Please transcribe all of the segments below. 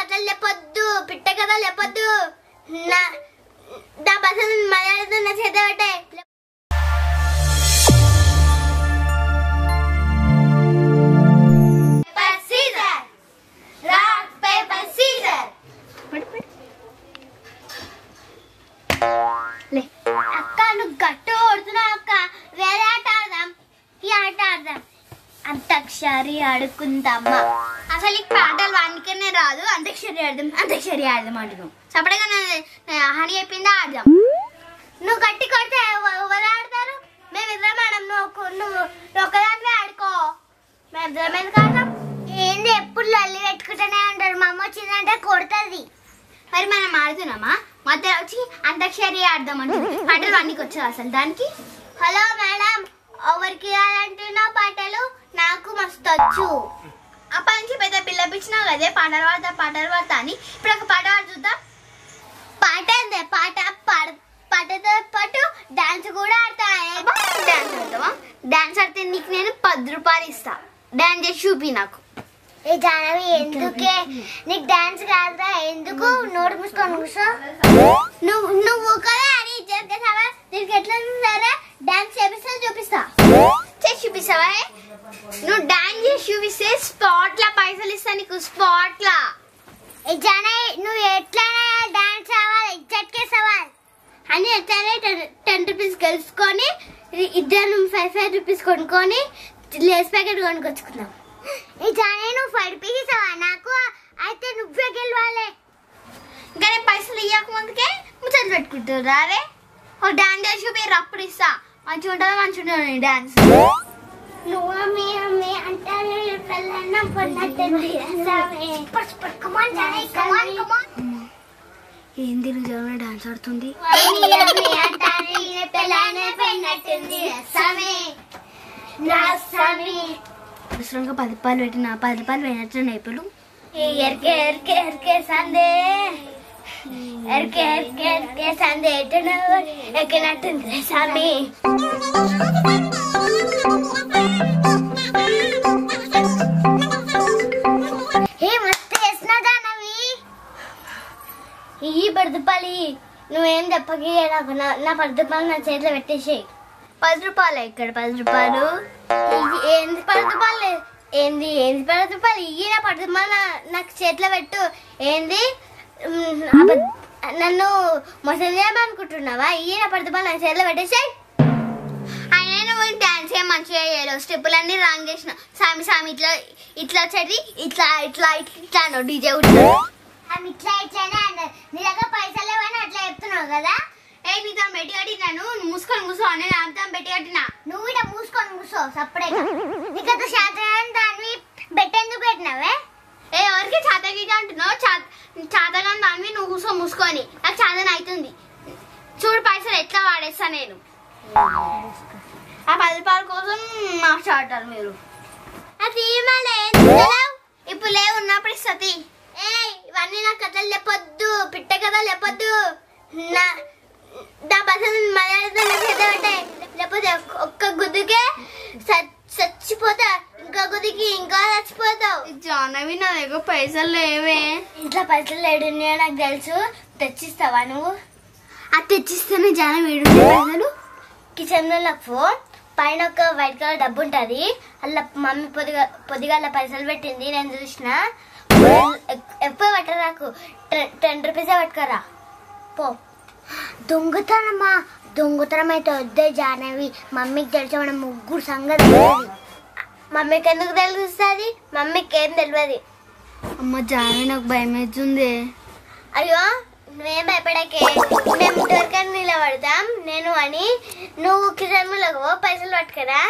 కథలు చెప్పొద్దు, పిట్ట కథలు చెప్పొద్దు. నా బస్సు మర్యాదతో నా చేత పెట్టే. అక్క నువ్వు గట్టు కొడుతున్నావు అక్క. వేరే ఆట ఆడదాం, ఈ ఆట ఆడదాం. అంతక్షరి ఆడుకుందామా? అసలు ఈ పాటలు వానికనే రాదు. అంతక్షరి ఆడదాం, అంతక్షరి ఆడదాం అంటున్నావు. సపరేట్గా హని చెప్పిందా ఆడదాం. నువ్వు గట్టి కొడితే ఎవరు ఆడతారు? మేము ఇద్దరం ఆడదాం. నువ్వు ఒక్కదానివే ఆడుకో. మేము ఇద్దరం ఎందుకు ఆడదాం? ఏంది ఎప్పుడు లల్లి పెట్టుకుంటూనే ఉంటారు. మా అమ్మ వచ్చిందంటే కొడుతుంది. మరి మనం ఆడుతున్నామా? మధ్య వచ్చి అంతక్షరి ఆడదామంటే పాటలు అన్నికి వచ్చావు అసలు దానికి. హలో మేడం, ఎవరికి రాదంటున్నావు పాటలు? నాకు మస్తు వచ్చు. అప్పటి నుంచి పెద్ద పిల్ల పిచ్చినావు కదే పాటలు పాడతా అని. ఇప్పుడు ఒక పాట పాడు చూద్దాం. పాట అంతే, పాటతో పాటు డాన్స్ కూడా ఆడతా. డాన్స్ ఆడతావా? డాన్స్ ఆడితే నీకు నేను 10 రూపాయలు ఇస్తా. డాన్స్ చేసి చూపి నాకు. ఏ జానవి, ఎందుకే నీకు డాన్స్ కాదా? ఎందుకు నోరు మూసుకొని కూర్చో. నువ్వు కదా అని చేసావా? నీకు ఎట్లా సరే డాన్స్ చేపిస్తా, చూపిస్తా. చేసి చూపిస్తావా? నువ్వు డాన్స్ చేసి చూపిస్తే స్పాట్ లా పైసలు ఇస్తా నీకు. స్పాట్ లా. ఏ జానవి, నువ్వు ఎట్లయినా డాన్స్ అవ్వాలి, ఇచ్చట్కేసావా అని. ఎట్లయినా 10 రూపీస్ గెలుచుకొని ఇద్దరు 5 రూపీస్ కొనుక్కొని లేస్ ప్యాకెట్ కొనుక్కొచ్చుకుందాం. ఈ జానే నువ్వు 5 రూపీస్ ఇస్తావా నాకు? అయితే నువ్వే గెలవాలి. ఇంకా నేను పైసలు ఇయ్యక ముందుకే ముచ్చట్లు పెట్టుకుంటున్నా. రే ఓ డాన్స్ చేసి చూపి, అప్పుడు ఇస్తా. మంచిగా ఉంటుంది డాన్స్. నువ్వు అమ్మి అంటే ఏంది నిజంగా డాన్స్ ఆడుతుంది. అవసరంగా 10 రూపాయలు పెట్టిన 10 రూపాయలు పోయినట్టు ఇప్పుడు. ఎరికే సందే ఎరికే సందే ఎక్కినట్టుంది స్వామి. మస్తు వేసినా జానవి. ఈ 10 రూపాయలు నువ్వేం చెప్పకి నాకు. నా 10 రూపాయలు నా చేతిలో పెట్టేసేయి. 10 రూపాయలు ఇక్కడ 10 రూపాయలు. ఏంది 10 రూపాయలు? ఏంది 10 రూపాయలు? ఈయన 10 రూపాయలు నాకు చేతిలో పెట్టు. ఏంది నన్ను మోసం చేయమనుకుంటున్నావా? ఈయన 10 రూపాయలు నాకు చేతిలో పెట్టేసాయి. ఆయన నువ్వు డాన్స్ ఏం మంచిగా చేయలేవు. స్టెప్పులన్నీ రాంగ్ చేసిన. సామి ఇట్లా వచ్చేది ఇట్లా డీజే ఇట్లానే అన్నారు. నీ దగ్గర పైసలు లేవని అట్లా చెప్తున్నావు కదా. ఏ నీతో పెట్టి కట్టినాను, మూసుకొని కూర్చో. నేను అంతా పెట్టి కట్టినా. నువ్వు ఇట్లా మూసుకొని కూర్చో సప్పుడేగా. నీకు శాతగాని దాన్ని పెట్టేందుకు పెట్టినావే? ఏ ఎవరికి చాతగీత అంటున్నావు? చాతగాని దాన్ని నువ్వు కూర్చో మూసుకొని. నాకు చాతన అవుతుంది. చూడు పైసలు ఎట్లా వాడేస్తా నేను. ఆ 10 రూపాయల కోసం మాట్లాడతారు మీరు. అది ఇప్పుడు లేవు, ఉన్నప్పుడు ఇస్తుంది. ఏ ఇవన్నీ నాకు కథలు చెప్పొద్దు, పిట్ట కథలు చెప్పొద్దు. నా బస్సు మర్యాదతో నా చేత పెట్టే. లేకపోతే ఒక్క గుద్దుకే చచ్చిపోతా, ఇంకో గుద్దుకి ఇంకా చచ్చిపోతావు. జానవి నా దగ్గర పైసలు లేవే. ఇంట్లో పైసలు లేడున్నాయో నాకు తెలుసు. తెచ్చిస్తావా నువ్వు? అది తెచ్చిస్తేనే జానవి ఏడు పైసలు. కిచెన్ లో నాకు పైన ఒక వైట్ కలర్ డబ్బు ఉంటుంది. అలా మమ్మీ పొద్దుగాల పైసలు పెట్టింది, నేను చూసిన. ఎక్కువ పట్టరా నాకు. 10 రూపీసే పట్టుకరా పో. దొంగతనం అయితే వద్దే జానవి. మమ్మీకి తెలిసి మన ముగ్గురు సంగతి. మమ్మీకి ఎందుకు తెలుస్తుంది? మమ్మీకి ఏం తెలియదు. అమ్మ జానవి నాకు భయం అవుతుంది. అయ్యో నువ్వేం భయపడకే. మేము దొరకని నిలబడతాం. నేను అని నువ్వు కిచెన్ లో పైసలు పట్టుకరా.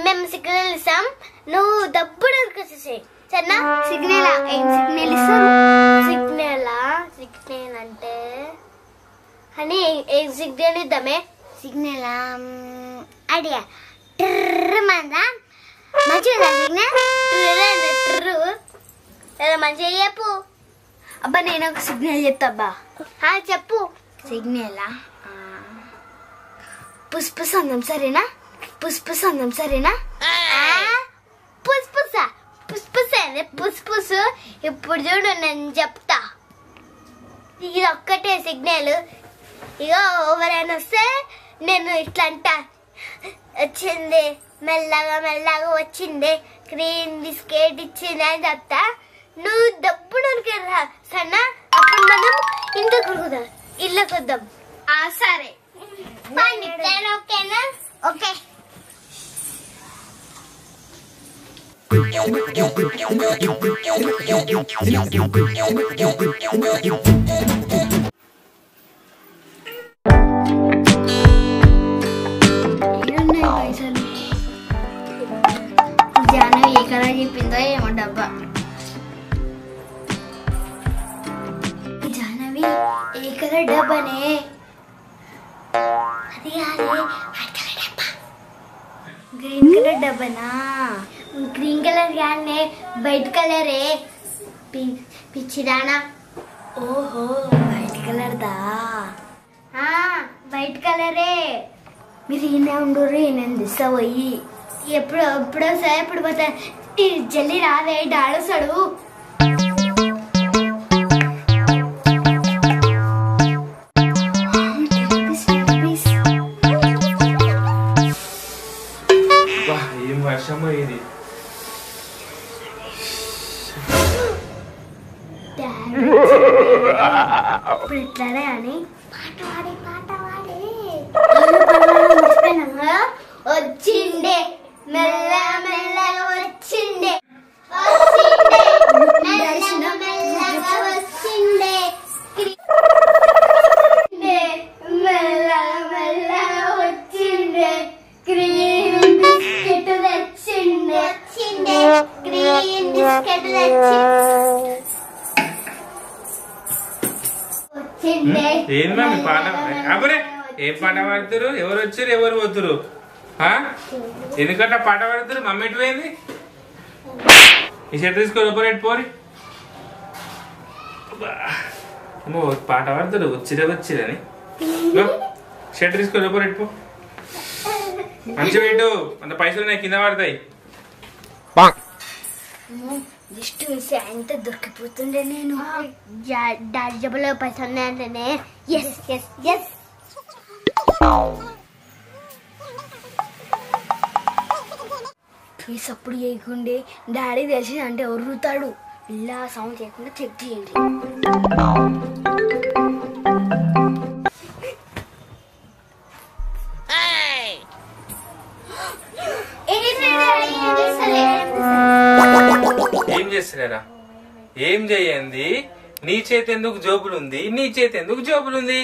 మేము సిగ్నల్ ఇస్తాం, నువ్వు దప్పుడు దొరికొచ్చేసేయి సరేనా? సిగ్నల్ ఏం సిగ్నల్ ఇస్తాం? సిగ్నల్ అంటే అని ఏం సిగ్నల్ ఇద్దామే? సిగ్నల్ ఐడియా మందా మంచిగా సిగ్నల్ మంచిగా చెప్పు. అబ్బా నేను ఒక సిగ్నల్ చెప్తా. అబ్బా చెప్పు. సిగ్నల్ పుష్పసంగం సరేనా? పుష్పసంగం సరేనా? పుష్పస పుష్పస పుష్పసు. ఇప్పుడు చూడు నేను చెప్తా. ఇది ఒక్కటే సిగ్నల్. ఇక ఎవరైనా వస్తే నేను ఇట్లా అంట, వచ్చింది మెల్లగా మెల్లగా వచ్చింది క్రీమ్ బిస్కెట్ ఇచ్చింది అని చెప్తా. నువ్వు దప్పుడు రా సన్నా. అప్పుడు మనం ఇంటికి కుడుకుదాం, ఇళ్ళకి వద్దాం. సరే ఓకేనా? ఓకే. జానవి ఏ కలర్ చెప్పిందో ఏమో డబ్బా. జానవి ఏ కలర్ డబ్బానే? అది గ్రీన్ కలర్ డబ్బానా? గ్రీన్ కలర్ కానీ వైట్ కలరే పిచ్చిదానా. ఓహో వైట్ కలర్ దా? వైట్ కలరే. మీరు ఈయన ఉండరు, నేను దిస్తా పోయి ఎప్పుడు వస్తాయి ఎప్పుడు పోతా. జల్లి రావే, డాడొస్తాడు. ఏం వర్షమో ఇది. ఇప్పుడు ఎట్లానే అని పాట పాడి వచ్చిండే మెల్ల మెల్లగా వచ్చిండే మెల్లగా వచ్చిండే మెల్లగా మెల్లగా వచ్చిండే క్రీమ్ బిస్కెట్ తెచ్చిండే క్రీమ్ బిస్కెట్ వచ్చిండే. ఏంది మీ పాట? అబ్బరే ఏం పాట పాడుతారు? ఎవరు వచ్చారు ఎవరు పోతురు? ఎందుకంటే పాట పాడుతారు? మమ్మీ ఎటు పోయింది? ఈ షర్ట్ తీసుకొని లోపల పోరి. పాట పాడతారు వచ్చిరని. షర్ట్ తీసుకొని లోపల పో. మంచిగా పెట్టు, అంత పైసలు ఉన్నాయి కింద పడతాయి. లిస్ట్ మిస్ ఎంత దొరికిపోతుండే. నేను డాడీ జబ్బులో పైసలు ఉన్నాయంటేనే ఎస్ ఎస్ ఎస్. ఫీస్ అప్పుడు చేయకుండే డాడీ తెలిసి అంటే ఒర్రుతాడు. ఇలా సౌండ్ చేయకుండా చెక్ చేయండి. ఏం చేస్తారా? ఏం చెయ్యండి. నీ చేతి ఎందుకు జోబులుంది, నీ చేతి ఎందుకు జోబులుంది?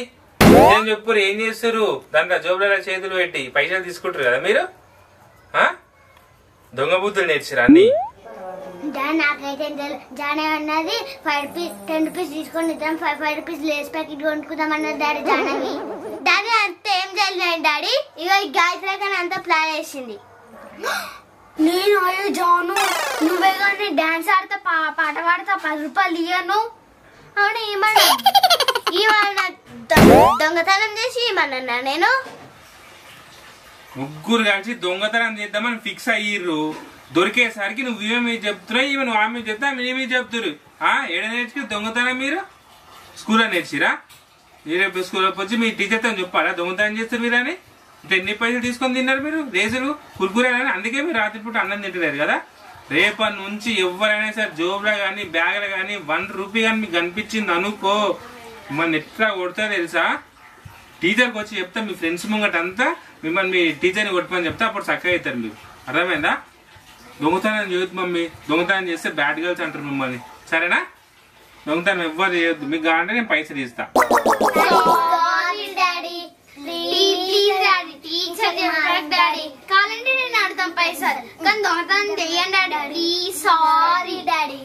ఏం చెప్పురు? ఏం చేస్తారు? దాంట్లో జోబులలో చేతులు పెట్టి పైసలు తీసుకుంటారు కదా మీరు. దొంగ బుద్ధులు నేర్చారా అన్ని? నాకైతే జానే అన్నది 10 రూపీస్ తీసుకొని ఇద్దాం, 5 రూపీస్ లేస్ ప్యాకెట్ కొనుక్కుందాం అన్నది డాడీ. జానవి డాడీ అంత ఏం చేయలేదు డాడీ. ఇక ఈ గాయత్రి కానీ అంతా ప్లాన్ వేసింది. నేను అయ్యో జాను నువ్వే కానీ డాన్స్ ఆడతా పాట పాడతా 10 రూపాయలు ఇయ్యను. అవును ఏమన్నా దొంగతనం చేసి ఏమన్నా నేను? ముగ్గురు కలిసి దొంగతనం చేద్దామని ఫిక్స్ అయ్యిర్రు. దొరికేసరికి నువ్వు ఏమి చెప్తున్నావు, ఈమె నువ్వు ఆమె చెప్తా మేమేమి చెప్తురు. ఏడ నేర్చుకు దొంగతనం? మీరు స్కూల్లో నేర్చిరా? మీరే స్కూల్లో వచ్చి మీ టీచర్తో చెప్పాలా దొంగతనం చేస్తారు మీరు అని? ఎన్ని పైసలు తీసుకొని తిన్నారు మీరు? రేసులు కురుకురేలని. అందుకే మీరు రాత్రిపూట అన్నం తింటలేరు కదా. రేపటి నుంచి ఎవరైనా సరే జోబులో కానీ బ్యాగ్లో కానీ 1 రూపీ కానీ మీకు కనిపించింది అనుకో, మిమ్మల్ని ఎట్లా కొడతా తెలుసా? టీచర్కి వచ్చి చెప్తా, మీ ఫ్రెండ్స్ ముంగట అంతా మిమ్మల్ని మీ టీచర్ని కొట్టుకొని చెప్తా, అప్పుడు చక్కగా అవుతారు మీరు. అర్థమైందా? దొంగతనం చేయొద్దు మమ్మీ. దొంగతనం చేస్తే బ్యాడ్ గర్ల్స్ అంటారు మిమ్మల్ని. సరేనా? దొంగతనం ఎవ్వరు చేయొద్దు. మీకు కావాలంటే నేను పైసలు ఇస్తా. కావాలంటే నేను అడతాం పైసలు, కానీ దొంగతనం చెయ్యండి daddy. Sorry daddy.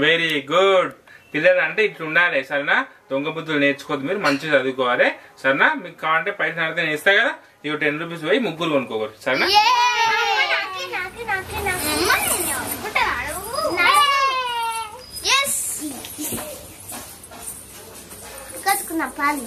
Very good. పిల్లలు అంటే ఇట్లా ఉండాలి. సరేనా? దొంగ బుద్ధులు నేర్చుకోవద్దు, మీరు మంచిగా చదువుకోవాలి. సరేనా? మీకు కావాలంటే పైసలు అడితే నేను ఇస్తా కదా. ఇవి 10 రూపీస్ పోయి ముగ్గురు కొనుక్కోకూడదు. సరేనా? కసుకున్నా పాలు.